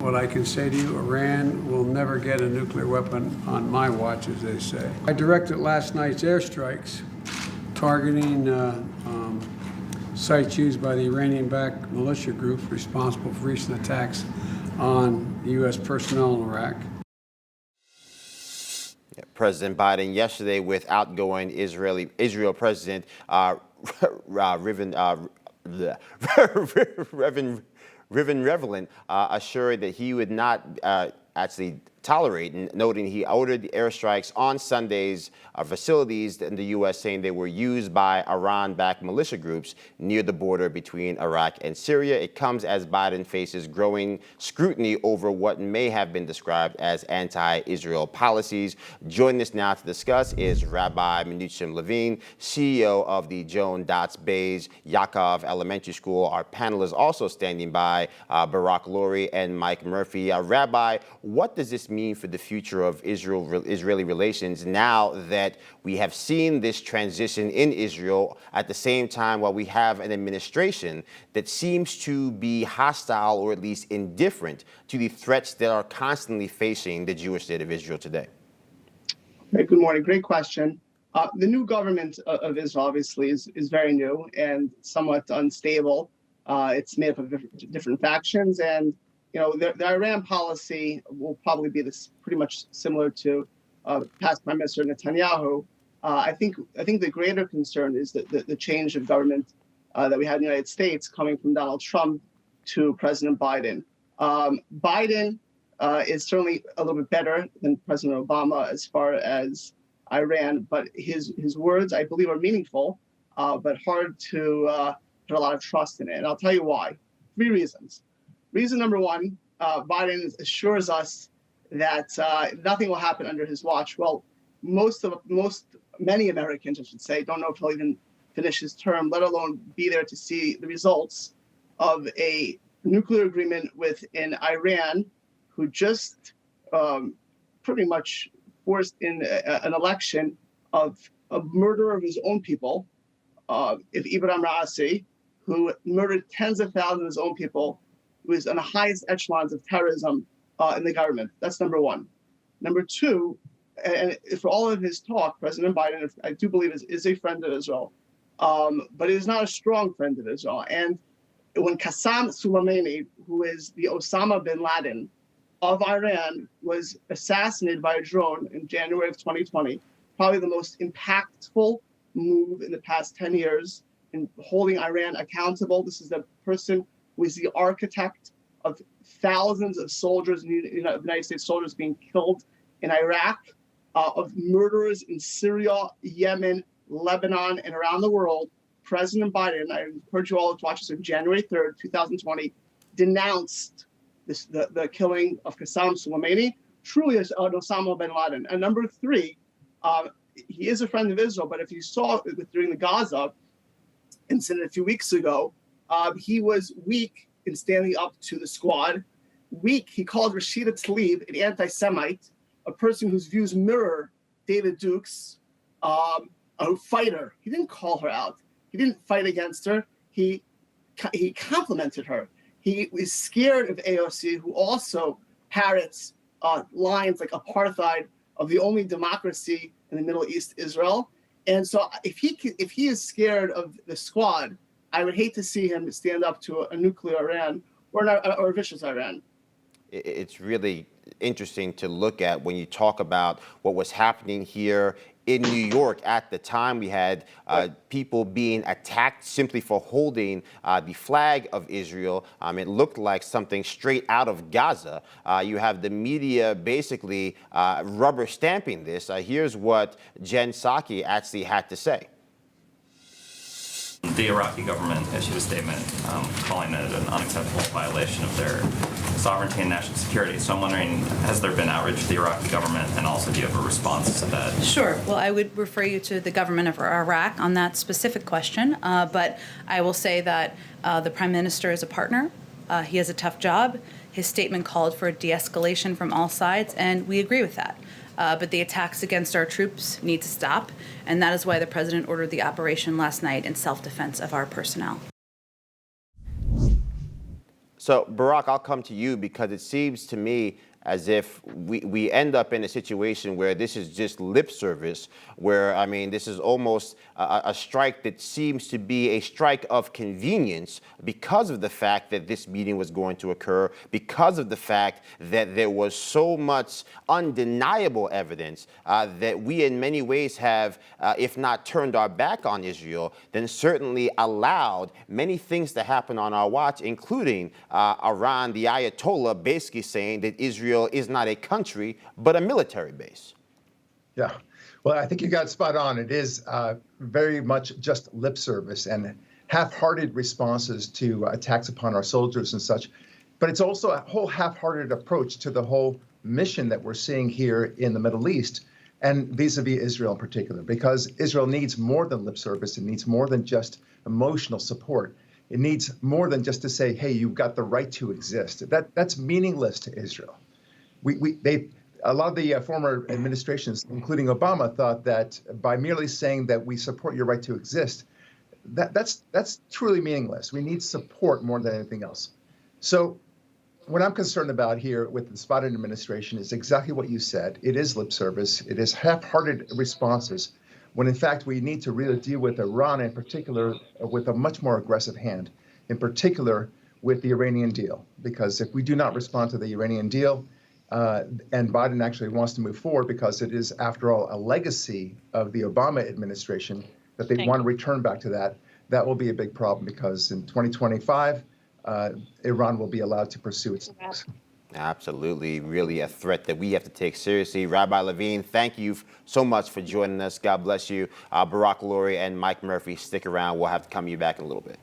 What I can say to you, Iran will never get a nuclear weapon on my watch, as they say. I directed last night's airstrikes targeting sites used by the Iranian-backed militia groups responsible for recent attacks on U.S. personnel in Iraq. President Biden yesterday with outgoing Israel President Rivlin assured that he would not actually tolerate, noting he ordered the airstrikes on Sunday's facilities in the U.S., saying they were used by Iran-backed militia groups near the border between Iraq and Syria. It comes as Biden faces growing scrutiny over what may have been described as anti-Israel policies. Joining us now to discuss is Rabbi Menachem Levine, CEO of the Joan Dots Bays Yaakov Elementary School. Our panel is also standing by, Barak Lori and Mike Murphy. Rabbi, what does this mean for the future of Israeli relations now that we have seen this transition in Israel at the same time while we have an administration that seems to be hostile or at least indifferent to the threats that are constantly facing the Jewish state of Israel today? Hey, good morning. Great question. The new government of Israel obviously is very new and somewhat unstable. It's made up of different factions, and the Iran policy will probably be pretty much similar to past Prime Minister Netanyahu. I think the greater concern is the change of government that we had in the United States coming from Donald Trump to President Biden. Biden is certainly a little bit better than President Obama as far as Iran, but his words, I believe, are meaningful, but hard to put a lot of trust in it. And I'll tell you why. 3 reasons. Reason number 1, Biden assures us that nothing will happen under his watch. Well, many Americans, I should say, don't know if he'll even finish his term, let alone be there to see the results of a nuclear agreement within Iran, who just pretty much forced in an election of a murderer of his own people, Ibrahim Raisi, who murdered tens of thousands of his own people, who is on the highest echelons of terrorism in the government. That's number 1. Number 2, and for all of his talk, President Biden, I do believe, is a friend of Israel, but is not a strong friend of Israel. And when Qasem Soleimani, who is the Osama bin Laden of Iran, was assassinated by a drone in January of 2020, probably the most impactful move in the past 10 years in holding Iran accountable. This is the person who is the architect of thousands of soldiers, United States soldiers being killed in Iraq, of murderers in Syria, Yemen, Lebanon, and around the world. President Biden, I encourage you all to watch this, on January 3rd, 2020, denounced the killing of Qasem Soleimani, truly as Osama bin Laden. And number 3, he is a friend of Israel, but if you saw during the Gaza incident a few weeks ago, he was weak in standing up to the squad. Weak, he called Rashida Tlaib an anti-Semite, a person whose views mirror David Duke's, a fighter. He didn't call her out. He didn't fight against her. He complimented her. He is scared of AOC, who also parrots lines like apartheid of the only democracy in the Middle East, Israel. And so if he is scared of the squad, I would hate to see him stand up to a nuclear Iran or a vicious Iran. It's really interesting to look at when you talk about what was happening here in New York at the time. We had people being attacked simply for holding the flag of Israel. It looked like something straight out of Gaza. You have the media basically rubber stamping this. Here's what Jen Psaki actually had to say. The Iraqi government issued a statement calling it an unacceptable violation of their sovereignty and national security. So I'm wondering, has there been outrage to the Iraqi government, and also do you have a response to that? Sure. Well, I would refer you to the government of Iraq on that specific question, but I will say that the Prime Minister is a partner. He has a tough job. His statement called for de-escalation from all sides, and we agree with that. But the attacks against our troops need to stop, and that is why the President ordered the operation last night in self-defense of our personnel. So, Barack, I'll come to you because it seems to me as if we end up in a situation where this is just lip service, where, I mean, this is almost a strike that seems to be a strike of convenience because of the fact that this meeting was going to occur, because of the fact that there was so much undeniable evidence that we in many ways have, if not turned our back on Israel, then certainly allowed many things to happen on our watch, including Iran, the Ayatollah, basically saying that Israel is not a country, but a military base. Yeah, well, I think you got it spot on. It is very much just lip service and half-hearted responses to attacks upon our soldiers and such. But it's also a whole half-hearted approach to the whole mission that we're seeing here in the Middle East and vis-a-vis Israel in particular, because Israel needs more than lip service. It needs more than just emotional support. It needs more than just to say, hey, you've got the right to exist. That's meaningless to Israel. A lot of the former administrations, including Obama, thought that by merely saying that we support your right to exist, that's truly meaningless. We need support more than anything else. So what I'm concerned about here with the Biden administration is exactly what you said. It is lip service. It is half-hearted responses, when in fact we need to really deal with Iran in particular with a much more aggressive hand, in particular with the Iranian deal. Because if we do not respond to the Iranian deal, and Biden actually wants to move forward because it is, after all, a legacy of the Obama administration that they want to return back to that will be a big problem because in 2025, Iran will be allowed to pursue its nukes. Absolutely, really a threat that we have to take seriously. Rabbi Levine, thank you so much for joining us. God bless you. Barack Lurie and Mike Murphy, stick around. We'll have to come to you back in a little bit.